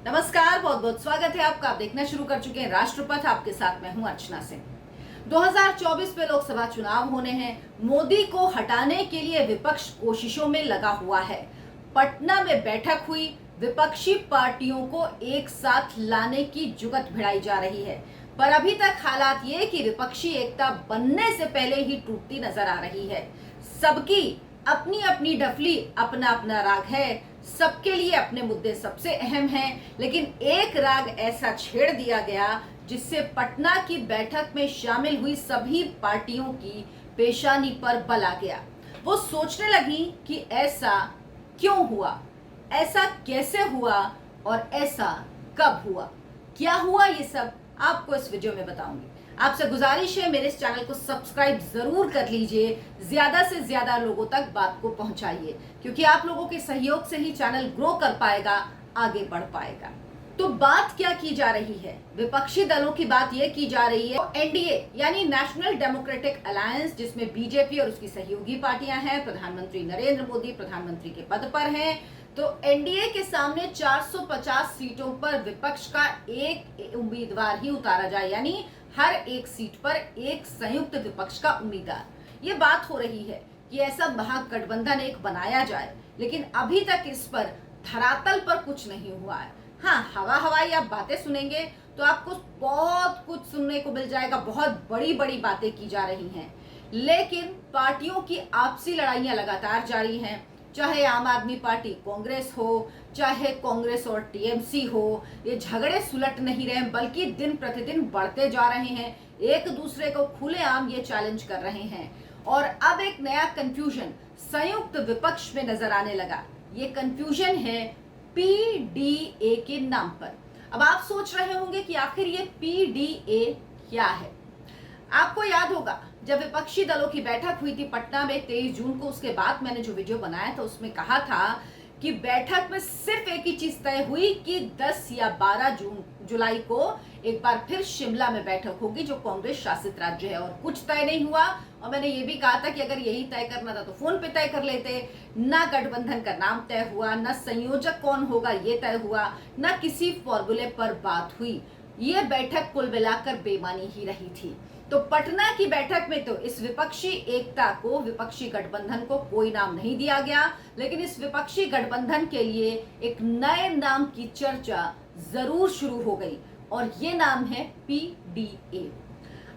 नमस्कार, बहुत बहुत स्वागत है आपका। आप देखना शुरू कर चुके हैं राष्ट्रपथ। आपके साथ मैं हूं अर्चना सिंह। 2024 में लोकसभा चुनाव होने हैं। मोदी को हटाने के लिए विपक्ष कोशिशों में लगा हुआ है। पटना में बैठक हुई, विपक्षी पार्टियों को एक साथ लाने की जुगत भिड़ाई जा रही है, पर अभी तक हालात ये कि विपक्षी एकता बनने से पहले ही टूटती नजर आ रही है। सबकी अपनी अपनी डफली, अपना अपना राग है, सबके लिए अपने मुद्दे सबसे अहम हैं, लेकिन एक राग ऐसा छेड़ दिया गया जिससे पटना की बैठक में शामिल हुई सभी पार्टियों की पेशानी पर बल आ गया। वो सोचने लगी कि ऐसा क्यों हुआ, ऐसा कैसे हुआ और ऐसा कब हुआ। क्या हुआ ये सब आपको इस वीडियो में बताऊंगी। आपसे गुजारिश है, मेरे इस चैनल को सब्सक्राइब जरूर कर लीजिए, ज्यादा से ज्यादा लोगों तक बात को पहुंचाइए, क्योंकि आप लोगों के सहयोग से ही चैनल ग्रो कर पाएगा, आगे बढ़ पाएगा। तो बात क्या की जा रही है? विपक्षी दलों की बात यह की जा रही है तो एनडीए यानी नेशनल डेमोक्रेटिक अलायंस, जिसमें बीजेपी और उसकी सहयोगी पार्टियां हैं, प्रधानमंत्री नरेंद्र मोदी प्रधानमंत्री के पद पर हैं, तो एनडीए के सामने 450 सीटों पर विपक्ष का एक उम्मीदवार ही उतारा जाए, यानी हर एक सीट पर एक संयुक्त विपक्ष का उम्मीदवार। ये बात हो रही है कि ऐसा महागठबंधन एक बनाया जाए, लेकिन अभी तक इस पर धरातल पर कुछ नहीं हुआ है। हाँ, हवा हवाई आप बातें सुनेंगे तो आपको बहुत कुछ सुनने को मिल जाएगा, बहुत बड़ी बड़ी बातें की जा रही हैं, लेकिन पार्टियों की आपसी लड़ाइयां लगातार जारी हैं। चाहे आम आदमी पार्टी कांग्रेस हो, चाहे कांग्रेस और टीएमसी हो, ये झगड़े सुलट नहीं रहे, बल्कि दिन प्रतिदिन बढ़ते जा रहे हैं। एक दूसरे को खुलेआम ये चैलेंज कर रहे हैं और अब एक नया कंफ्यूजन संयुक्त विपक्ष में नजर आने लगा। ये कंफ्यूजन है पीडीए के नाम पर। अब आप सोच रहे होंगे कि आखिर ये पीडीए क्या है। आपको याद होगा जब विपक्षी दलों की बैठक हुई थी पटना में 23 जून को, उसके बाद मैंने जो वीडियो बनाया था उसमें कहा था कि बैठक में सिर्फ एक ही चीज तय हुई कि 10 या 12 जुलाई को एक बार फिर शिमला में बैठक होगी, जो कांग्रेस शासित राज्य है, और कुछ तय नहीं हुआ। और मैंने ये भी कहा था कि अगर यही तय करना था तो फोन पे तय कर लेते। ना गठबंधन का नाम तय हुआ, ना संयोजक कौन होगा ये तय हुआ, ना किसी फॉर्मूले पर बात हुई। ये बैठक कुल मिलाकर बेमानी ही रही थी। तो पटना की बैठक में तो इस विपक्षी एकता को, विपक्षी गठबंधन को कोई नाम नहीं दिया गया, लेकिन इस विपक्षी गठबंधन के लिए एक नए नाम की चर्चा जरूर शुरू हो गई, और ये नाम है पीडीए।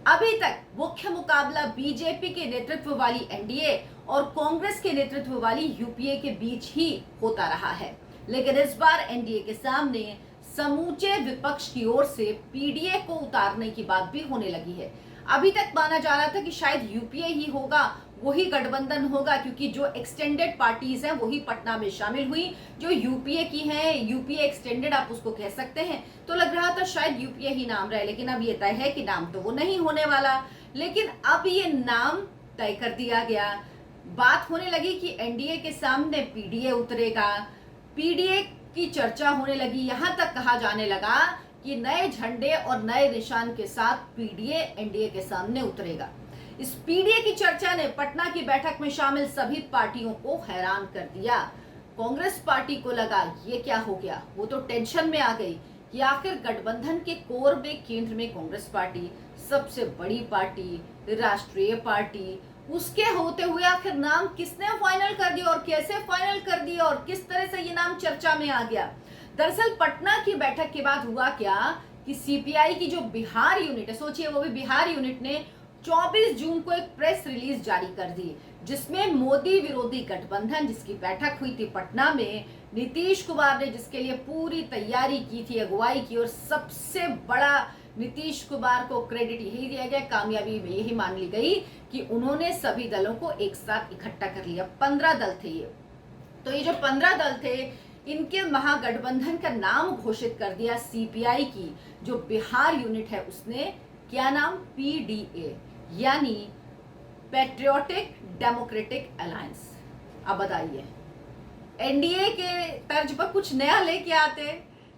अभी तक मुख्य मुकाबला बीजेपी के नेतृत्व वाली एनडीए और कांग्रेस के नेतृत्व वाली यूपीए के बीच ही होता रहा है, लेकिन इस बार एनडीए के सामने समूचे विपक्ष की ओर से पीडीए को उतारने की बात भी होने लगी है। अभी तक माना जा रहा था कि शायद यूपीए ही होगा, वही गठबंधन होगा, क्योंकि जो एक्सटेंडेड पार्टीज हैं वही पटना में शामिल हुई, जो यूपीए की हैं, यूपीए एक्सटेंडेड आप उसको कह सकते हैं। तो लग रहा था शायद यूपीए ही नाम रहे, लेकिन अब ये तय है कि नाम तो वो नहीं होने वाला। लेकिन अब ये नाम तय कर दिया गया। बात होने लगी कि एनडीए के सामने पीडीए उतरेगा, पीडीए की चर्चा होने लगी। यहां तक कहा जाने लगा कि नए झंडे और नए निशान के साथ पीडीए एनडीए के सामने उतरेगा। इस पीडीए की चर्चा ने पटना की बैठक में शामिल सभी पार्टियों को हैरान कर दिया। कांग्रेस पार्टी को लगा ये क्या हो गया, वो तो टेंशन में आ गई कि आखिर गठबंधन के कोर में, केंद्र में कांग्रेस पार्टी, सबसे बड़ी पार्टी, राष्ट्रीय पार्टी, उसके होते हुए आखिर नाम किसने फाइनल कर दिया और कैसे फाइनल कर दिया और किस तरह से ये नाम चर्चा में आ गया। दरअसल पटना की बैठक के बाद हुआ क्या कि सीपीआई की जो बिहार यूनिट है, सोचिए वो भी बिहार यूनिट ने 24 जून को एक प्रेस रिलीज जारी कर दी, जिसमें मोदी विरोधी गठबंधन, जिसकी बैठक हुई थी पटना में, नीतीश कुमार ने जिसके लिए पूरी तैयारी की थी, अगुवाई की, और सबसे बड़ा नीतीश कुमार को क्रेडिट यही दिया गया, कामयाबी में यही मान ली गई कि उन्होंने सभी दलों को एक साथ इकट्ठा कर लिया। 15 दल थे ये। तो ये जो 15 दल थे, इनके महागठबंधन का नाम घोषित कर दिया सीपीआई की जो बिहार यूनिट है उसने। क्या नाम? पीडीए, यानी पैट्रियोटिक डेमोक्रेटिक अलायंस। अब बताइए, एनडीए के तर्ज पर कुछ नया लेके आते,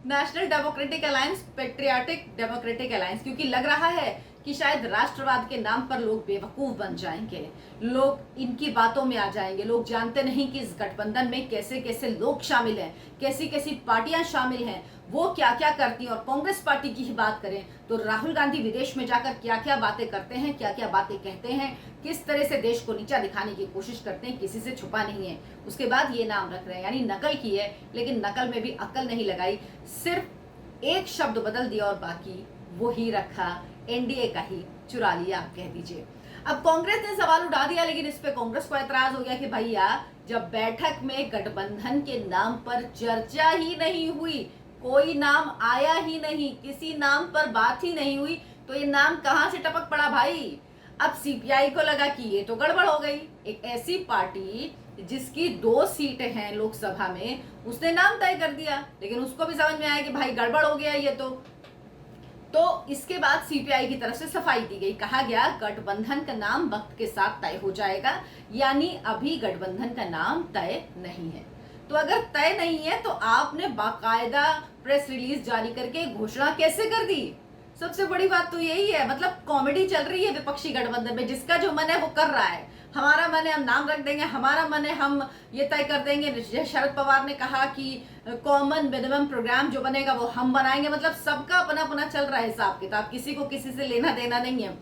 national democratic alliance, patriotic democratic alliance, क्योंकि लग रहा है कि शायद राष्ट्रवाद के नाम पर लोग बेवकूफ बन जाएंगे, लोग इनकी बातों में आ जाएंगे। लोग जानते नहीं कि इस गठबंधन में कैसे कैसे लोग शामिल हैं, कैसी कैसी पार्टियां शामिल हैं, वो क्या क्या करती हैं। और कांग्रेस पार्टी की ही बात करें तो राहुल गांधी विदेश में जाकर क्या क्या बातें करते हैं, क्या क्या बातें कहते हैं, किस तरह से देश को नीचा दिखाने की कोशिश करते हैं, किसी से छुपा नहीं है। उसके बाद ये नाम रख रहे हैं, यानी नकल की है, लेकिन नकल में भी अकल नहीं लगाई, सिर्फ एक शब्द बदल दिया और बाकी वो ही रखा, एनडीए का ही चुरा लिया आप कह दीजिए। अब कांग्रेस ने सवाल उठा दिया, लेकिन इस पे कांग्रेस को एतराज हो गया कि भैया जब बैठक में गठबंधन के नाम पर चर्चा ही नहीं हुई, कोई नाम आया ही नहीं, किसी नाम पर बात ही नहीं हुई, तो ये नाम कहां से टपक पड़ा भाई। अब सीपीआई को लगा कि ये तो गड़बड़ हो गई, एक ऐसी पार्टी जिसकी 2 सीटें हैं लोकसभा में, उसने नाम तय कर दिया, लेकिन उसको भी समझ में आया कि भाई गड़बड़ हो गया ये तो इसके बाद सीपीआई की तरफ से सफाई दी गई, कहा गया गठबंधन का नाम वक्त के साथ तय हो जाएगा, यानी अभी गठबंधन का नाम तय नहीं है। तो अगर तय नहीं है तो आपने बाकायदा प्रेस रिलीज जारी करके घोषणा कैसे कर दी। सबसे बड़ी बात तो यही है, मतलब कॉमेडी चल रही है विपक्षी गठबंधन में, जिसका जो मन है वो कर रहा है। हमारा मन है हम नाम रख देंगे, हमारा मन है हम ये तय कर देंगे। शरद पवार ने कहा कि कॉमन मिनिमम प्रोग्राम जो बनेगा वो हम बनाएंगे, मतलब सबका अपना अपना चल रहा है हिसाब किताब, किसी को किसी से लेना देना नहीं है।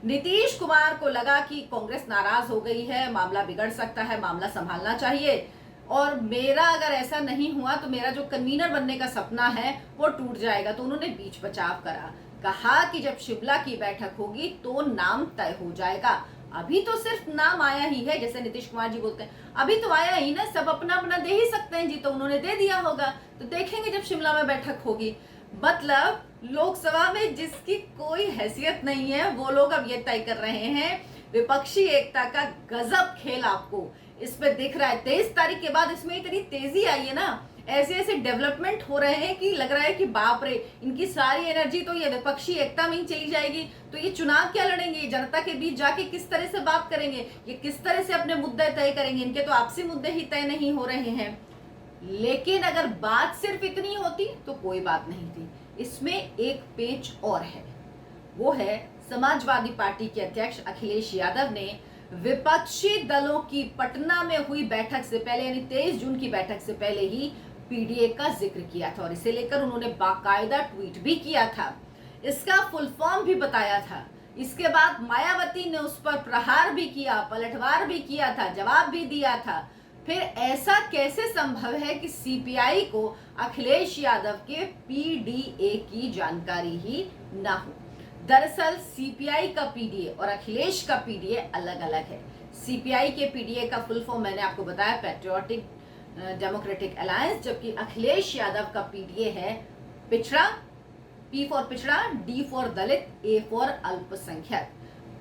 नीतीश कुमार को लगा कि कांग्रेस नाराज हो गई है, मामला बिगड़ सकता है, मामला संभालना चाहिए, और मेरा अगर ऐसा नहीं हुआ तो मेरा जो कन्वीनर बनने का सपना है वो टूट जाएगा। तो उन्होंने बीच बचाव करा, कहा कि जब शिमला की बैठक होगी तो नाम तय हो जाएगा। अभी तो सिर्फ नाम आया ही है, जैसे नीतीश कुमार जी बोलते हैं, अभी तो आया ही ना, सब अपना अपना दे ही सकते हैं जी, तो उन्होंने दे दिया होगा, तो देखेंगे जब शिमला में बैठक होगी। मतलब लोकसभा में जिसकी कोई हैसियत नहीं है वो लोग अब ये तय कर रहे हैं। विपक्षी एकता का गजब खेल आपको इस पे दिख रहा है। 23 तारीख के बाद इसमें इतनी तेजी आई है ना, ऐसे ऐसे डेवलपमेंट हो रहे हैं कि लग रहा है कि बाप रे, इनकी सारी एनर्जी तो ये विपक्षी एकता में ही चली जाएगी। तो ये चुनाव क्या लड़ेंगे, जनता के बीच जाके किस तरह से बात करेंगे, ये किस तरह से अपने मुद्दे तय करेंगे। इनके तो आपसी मुद्दे ही तय नहीं हो रहे हैं। लेकिन अगर बात सिर्फ इतनी होती तो कोई बात नहीं थी। इसमें एक पेच और है, वो है समाजवादी पार्टी के अध्यक्ष अखिलेश यादव ने विपक्षी दलों की पटना में हुई बैठक से पहले, यानी 23 जून की बैठक से पहले ही पीडीए का जिक्र किया था, और इसे लेकर उन्होंने बाकायदा ट्वीट भी किया था, इसका फुल फॉर्म भी बताया था। इसके बाद मायावती ने उस पर प्रहार भी किया, पलटवार भी किया था, जवाब भी दिया था। फिर ऐसा कैसे संभव है कि सीपीआई को अखिलेश यादव के पीडीए की जानकारी ही ना हो। दरअसल सीपीआई का पीडीए और अखिलेश का पीडीए अलग अलग है। सीपीआई के पीडीए का फुल फॉर्म मैंने आपको बताया, पैट्रियोटिक डेमोक्रेटिक अलायंस, जबकि अखिलेश यादव का पीडीए है पिछड़ा, पी फॉर पिछड़ा, D for Dalit, A for अल्पसंख्यक।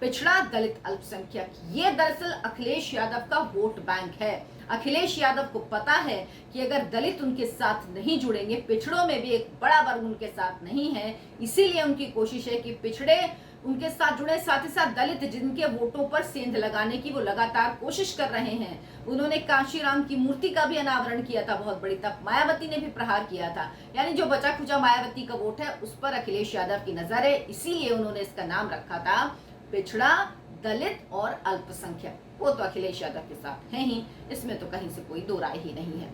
पिछड़ा, दलित, अल्पसंख्यक, ये दरअसल अखिलेश यादव का वोट बैंक है। अखिलेश यादव को पता है कि अगर दलित उनके साथ नहीं जुड़ेंगे, पिछड़ों में भी एक बड़ा वर्ग उनके साथ नहीं है, इसीलिए उनकी कोशिश है कि पिछड़े उनके साथ जुड़े, साथ ही साथ दलित जिनके वोटों पर सेंध लगाने की वो लगातार कोशिश कर रहे हैं। उन्होंने कांशीराम की मूर्ति का भी अनावरण किया था बहुत बड़ी, तब मायावती ने भी प्रहार किया था, यानी जो बचा खुचा मायावती का वोट है उस पर अखिलेश यादव की नजर है, इसीलिए उन्होंने इसका नाम रखा था पिछड़ा, दलित और अल्पसंख्यक। वो तो अखिलेश यादव के साथ है ही, इसमें तो कहीं से कोई दो राय ही नहीं है।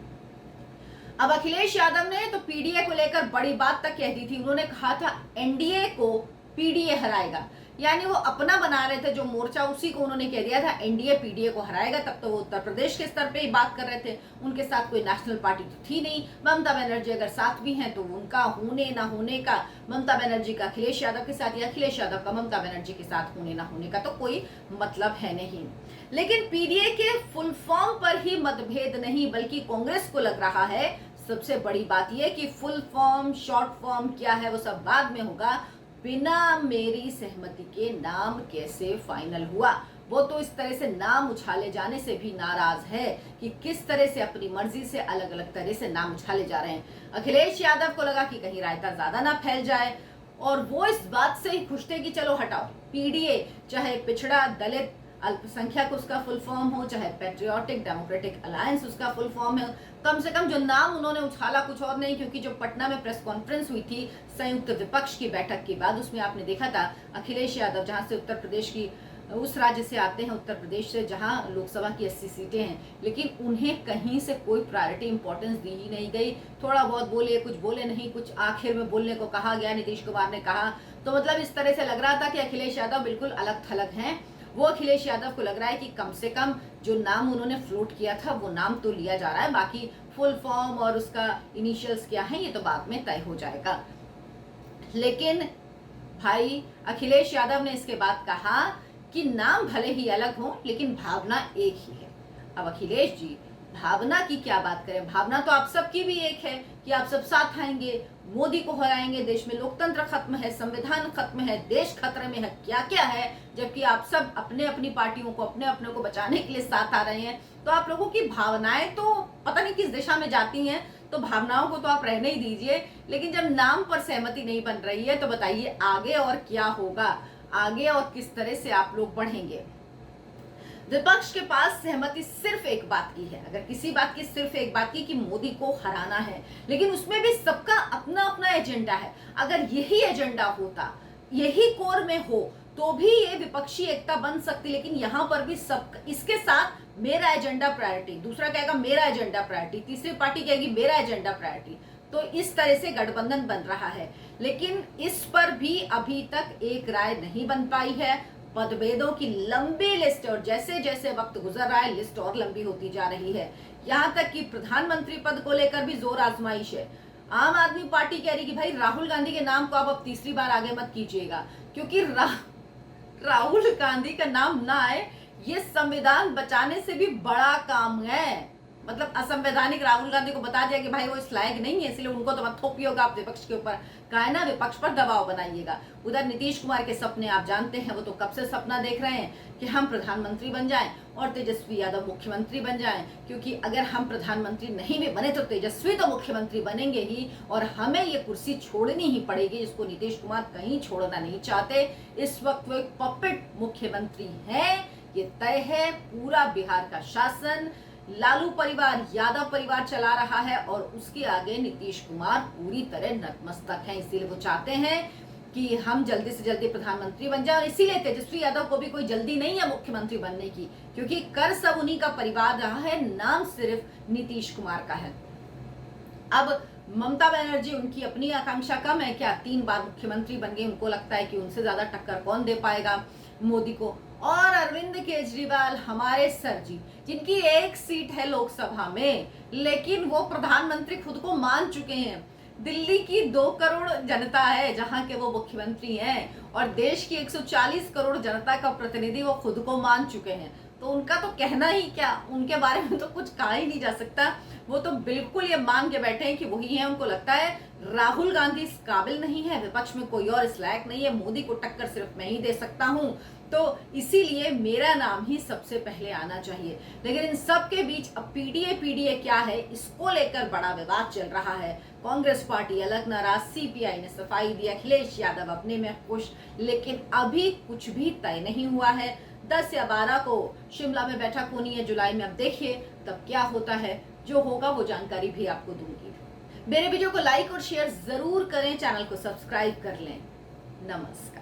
अब अखिलेश यादव ने तो पीडीए को लेकर बड़ी बात तक कह दी थी। उन्होंने कहा था एनडीए को पीडीए हराएगा, यानी वो अपना बना रहे थे जो मोर्चा, उसी को उन्होंने कह दिया था एनडीए पीडीए को हराएगा। तब तो वो उत्तर प्रदेश के स्तर पे ही बात कर रहे थे, उनके साथ कोई नेशनल पार्टी तो थी नहीं। ममता बनर्जी अगर साथ भी हैं तो उनका होने ना होने का, ममता बनर्जी का अखिलेश यादव के साथ या अखिलेश यादव का ममता बनर्जी के साथ होने ना होने का तो कोई मतलब है नहीं। लेकिन पीडीए के फुल फॉर्म पर ही मतभेद नहीं, बल्कि कांग्रेस को लग रहा है सबसे बड़ी बात यह कि फुल फॉर्म शॉर्ट फॉर्म क्या है वो सब बाद में होगा, बिना मेरी सहमति के नाम कैसे फाइनल हुआ। वो तो इस तरह से नाम उछाले जाने से भी नाराज है कि किस तरह से अपनी मर्जी से अलग अलग तरह से नाम उछाले जा रहे हैं। अखिलेश यादव को लगा कि कहीं रायता ज्यादा ना फैल जाए, और वो इस बात से ही खुश थे कि चलो हटाओ पीडीए, चाहे पिछड़ा, दलित, अल्पसंख्यक उसका फुल फॉर्म हो, चाहे पैट्रियोटिक डेमोक्रेटिक अलायंस उसका फुल फॉर्म है, कम से कम जो नाम उन्होंने उछाला कुछ और नहीं। क्योंकि जो पटना में प्रेस कॉन्फ्रेंस हुई थी संयुक्त विपक्ष की बैठक के बाद, उसमें आपने देखा था अखिलेश यादव, जहां से उत्तर प्रदेश की उस राज्य से आते हैं, उत्तर प्रदेश से, जहां लोकसभा की 80 सीटें हैं, लेकिन उन्हें कहीं से कोई प्रायोरिटी इंपॉर्टेंस दी ही नहीं गई। थोड़ा बहुत बोले, कुछ बोले नहीं, कुछ आखिर में बोलने को कहा गया, नीतीश कुमार ने कहा। तो मतलब इस तरह से लग रहा था कि अखिलेश यादव बिल्कुल अलग थलग हैं। वो अखिलेश यादव को लग रहा है कि कम से कम जो नाम उन्होंने फ्लोट किया था वो नाम तो लिया जा रहा है, बाकी फुल फॉर्म और उसका इनिशियल्स क्या है ये तो बाद में तय हो जाएगा। लेकिन भाई अखिलेश यादव ने इसके बाद कहा कि नाम भले ही अलग हो लेकिन भावना एक ही है। अब अखिलेश जी, भावना की क्या बात करें, भावना तो आप सबकी भी एक है कि आप सब साथ आएंगे, मोदी को हराएंगे, देश में लोकतंत्र खत्म है, संविधान खत्म है, देश खतरे में है, क्या क्या है, जबकि आप सब अपने अपनी पार्टियों को, अपने अपने को बचाने के लिए साथ आ रहे हैं। तो आप लोगों की भावनाएं तो पता नहीं किस दिशा में जाती हैं, तो भावनाओं को तो आप रहने ही दीजिए। लेकिन जब नाम पर सहमति नहीं बन रही है तो बताइए आगे और क्या होगा, आगे और किस तरह से आप लोग बढ़ेंगे। विपक्ष के पास सहमति सिर्फ एक बात की है, अगर किसी बात की, सिर्फ एक बात की कि मोदी को हराना है, लेकिन उसमें भी सबका अपना अपना एजेंडा है। अगर यही एजेंडा होता, यही कोर में हो, तो भी ये विपक्षी एकता बन सकती, लेकिन यहाँ पर भी सब इसके साथ मेरा एजेंडा प्रायोरिटी, दूसरा कहेगा मेरा एजेंडा प्रायोरिटी, तीसरी पार्टी कहेगी मेरा एजेंडा प्रायोरिटी। तो इस तरह से गठबंधन बन रहा है, लेकिन इस पर भी अभी तक एक राय नहीं बन पाई है। पदभेदों की लंबी लिस्ट, और जैसे जैसे वक्त गुजर रहा है लिस्ट और लंबी होती जा रही है। यहाँ तक कि प्रधानमंत्री पद को लेकर भी जोर आजमाइश है। आम आदमी पार्टी कह रही कि भाई राहुल गांधी के नाम को आप अब तीसरी बार आगे मत कीजिएगा, क्योंकि राहुल गांधी का नाम ना आए ये संविधान बचाने से भी बड़ा काम है। मतलब असंवैधानिक राहुल गांधी को बता दिया कि भाई वो इस लायक नहीं है, इसलिए उनको तो मत थोपिएगा आप विपक्ष के ऊपर, कहा है ना, विपक्ष पर दबाव बनाइएगा। उधर नीतीश कुमार के सपने आप जानते हैं, वो तो कब से सपना देख रहे हैं कि हम प्रधानमंत्री बन जाएं और तेजस्वी यादव मुख्यमंत्री बन जाएं, क्योंकि अगर हम प्रधानमंत्री नहीं भी बने तो तेजस्वी तो मुख्यमंत्री बनेंगे ही, और हमें ये कुर्सी छोड़नी ही पड़ेगी, जिसको नीतीश कुमार कहीं छोड़ना नहीं चाहते। इस वक्त वो एक पपेट मुख्यमंत्री है, ये तय है। पूरा बिहार का शासन लालू परिवार, यादव परिवार चला रहा है, और उसके आगे नीतीश कुमार पूरी तरह नतमस्तक हैं। इसीलिए वो चाहते हैं कि हम जल्दी से जल्दी प्रधानमंत्री बन जाए, और इसीलिए तेजस्वी यादव को भी कोई जल्दी नहीं है मुख्यमंत्री बनने की, क्योंकि कर सब उन्हीं का परिवार रहा है, नाम सिर्फ नीतीश कुमार का है। अब ममता बनर्जी, उनकी अपनी आकांक्षा कम है क्या, 3 बार मुख्यमंत्री बन गए, उनको लगता है कि उनसे ज्यादा टक्कर कौन दे पाएगा मोदी को। और अरविंद केजरीवाल, हमारे सर जी, जिनकी 1 सीट है लोकसभा में, लेकिन वो प्रधानमंत्री खुद को मान चुके हैं। दिल्ली की 2 करोड़ जनता है जहां के वो मुख्यमंत्री हैं, और देश की 140 करोड़ जनता का प्रतिनिधि वो खुद को मान चुके हैं। तो उनका तो कहना ही क्या, उनके बारे में तो कुछ कहा ही नहीं जा सकता। वो तो बिल्कुल ये मान के बैठे हैं कि वही है। उनको लगता है राहुल गांधी इस काबिल नहीं है, विपक्ष में कोई और इस लायक नहीं है, मोदी को टक्कर सिर्फ मैं ही दे सकता हूं, तो इसीलिए मेरा नाम ही सबसे पहले आना चाहिए। लेकिन इन सब के बीच अब पीडीए क्या है, इसको लेकर बड़ा विवाद चल रहा है। कांग्रेस पार्टी अलग नाराज, सीपीआई ने सफाई दी, अखिलेश यादव अपने में खुश, लेकिन अभी कुछ भी तय नहीं हुआ है। 10 या 12 को शिमला में बैठक होनी है जुलाई में, अब देखिए तब क्या होता है। जो होगा वो जानकारी भी आपको दूंगी। मेरे वीडियो को लाइक और शेयर जरूर करें, चैनल को सब्सक्राइब कर लें। नमस्कार।